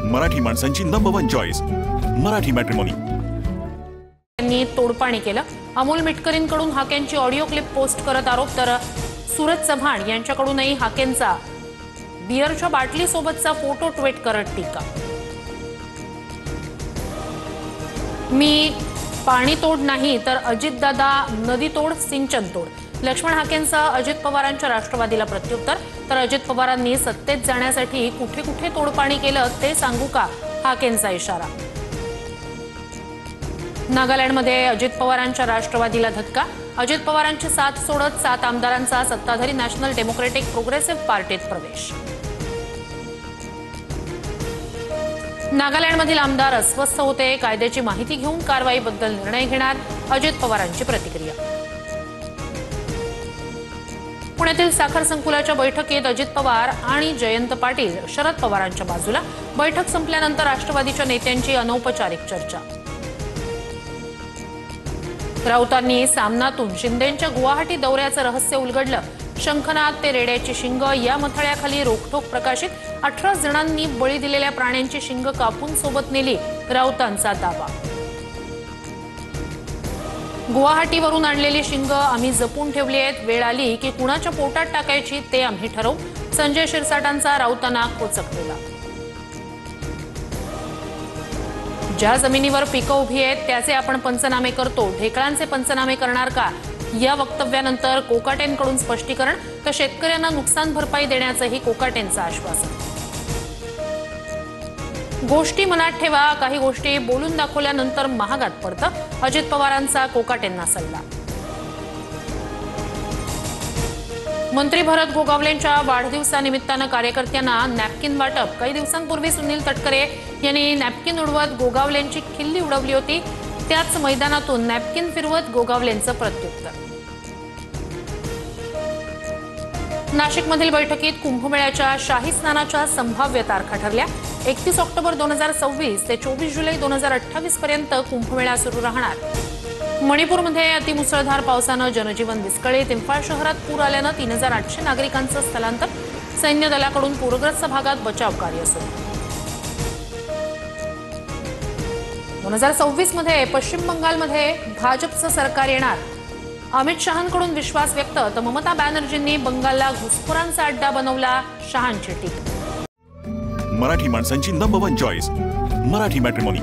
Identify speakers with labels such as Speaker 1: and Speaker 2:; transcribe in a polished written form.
Speaker 1: मराठी माणसांची number 1 choice Marathi matrimony.
Speaker 2: त्यांनी तोडपाणी केलं। अमोल मिटकरींकडून हाकेंची ऑडिओ क्लिप पोस्ट करत आरोप, तर सूरज चव्हाण यांच्याकडूनही हाकेंचा बियरच्या बाटली सोबतचा फोटो ट्विट करत टीका। मी पाणी तोड नाही तर अजितदादा नदी तोड सिंचन तोड। लक्ष्मण हाकेंचा अजित पवारांच्या राष्ट्रवादीला प्रत्युत्तर, तर अजित पवारांनी सत्तेत जाण्यासाठी कुठे कुठे तोडपाणी केलं ते सांगू का, हाकेंचा इशारा। नागालँडमध्ये अजित पवारांच्या राष्ट्रवादीला धक्का। अजित पवारांची साथ सोडत 7 आमदारांचा सत्ताधारी नॅशनल डेमोक्रेटिक प्रोग्रेसिव्ह पार्टीत प्रवेश। नागालँडमधील आमदार अस्वस्थ होते, कायद्याची माहिती घेऊन कारवाईबद्दल निर्णय घेणार, अजित पवारांची प्रतिक्रिया। पुण्यातील साखर संकुलाच्या बैठकीत अजित पवार आणि जयंत पाटील शरद पवारांच्या बाजूला। बैठक संपल्यानंतर राष्ट्रवादीच्या नेत्यांची अनौपचारिक चर्चा। राऊतांनी सामनातून शिंदेंच्या गुवाहाटी दौऱ्याचं रहस्य उलगडलं। शंखनाद ते रेड्याची शिंग या मथळ्याखाली रोखठोक प्रकाशित। 18 जणांनी बळी दिलेल्या प्राण्यांची शिंग कापून सोबत नेली, राऊतांचा दावा। गुवाहाटीवरून आणलेली शिंग आम्ही जपून ठेवली आहेत, वेळ आली की कुणाच्या पोटात टाकायची ते आम्ही ठरवू, संजय शिरसाटांचा राऊतांना कोचकलेला। ज्या जमिनीवर पिकं उभी आहेत त्याचे आपण पंचनामे करतो, ढेकळांचे पंचनामे करणार का, या वक्तव्यानंतर कोकाटेंकडून स्पष्टीकरण, तर शेतकऱ्यांना नुकसान भरपाई देण्याचंही कोकाटेंचं आश्वासन। गोष्टी मनात ठेवा, काही गोष्टी बोलून दाखवल्यानंतर महागात पडतं, अजित पवारांचा कोकाटेंना सल्ला। मंत्री भरत गोगावलेंच्या वाढदिवसानिमित्तानं कार्यकर्त्यांना नॅपकिन वाटप। काही दिवसांपूर्वी सुनील तटकरे यांनी नॅपकिन उडवत गोगावलेंची खिल्ली उडवली होती, त्याच मैदानातून नॅपकिन फिरवत गोगावलेंचं प्रत्युत्तर। नाशिकमधील बैठकीत कुंभमेळ्याच्या शाही स्नानाच्या संभाव्य तारखा ठरल्या। 31 ऑक्टोबर 2026 ते 24 जुलै 2028 पर्यंत कुंभमेळा सुरू राहणार। मणिपूरमध्ये अतिमुसळधार पावसानं जनजीवन विस्कळीत। इम्फाळ शहरात पूर आल्यानं 3800 नागरिकांचं स्थलांतर। सैन्य दलाकडून पूरग्रस्त भागात बचाव कार्य सुरू। 2026 मध्ये पश्चिम बंगालमध्ये भाजपचं सरकार येणार। अमित शहांकडून विश्वास व्यक्त, तर ममता बॅनर्जींनी बंगालला घुसखोरांचा अड्डा बनवला, शहांची टीका।
Speaker 1: मराठी माणसांची नंबर 1 चॉईस मराठी मॅट्रिमोनी।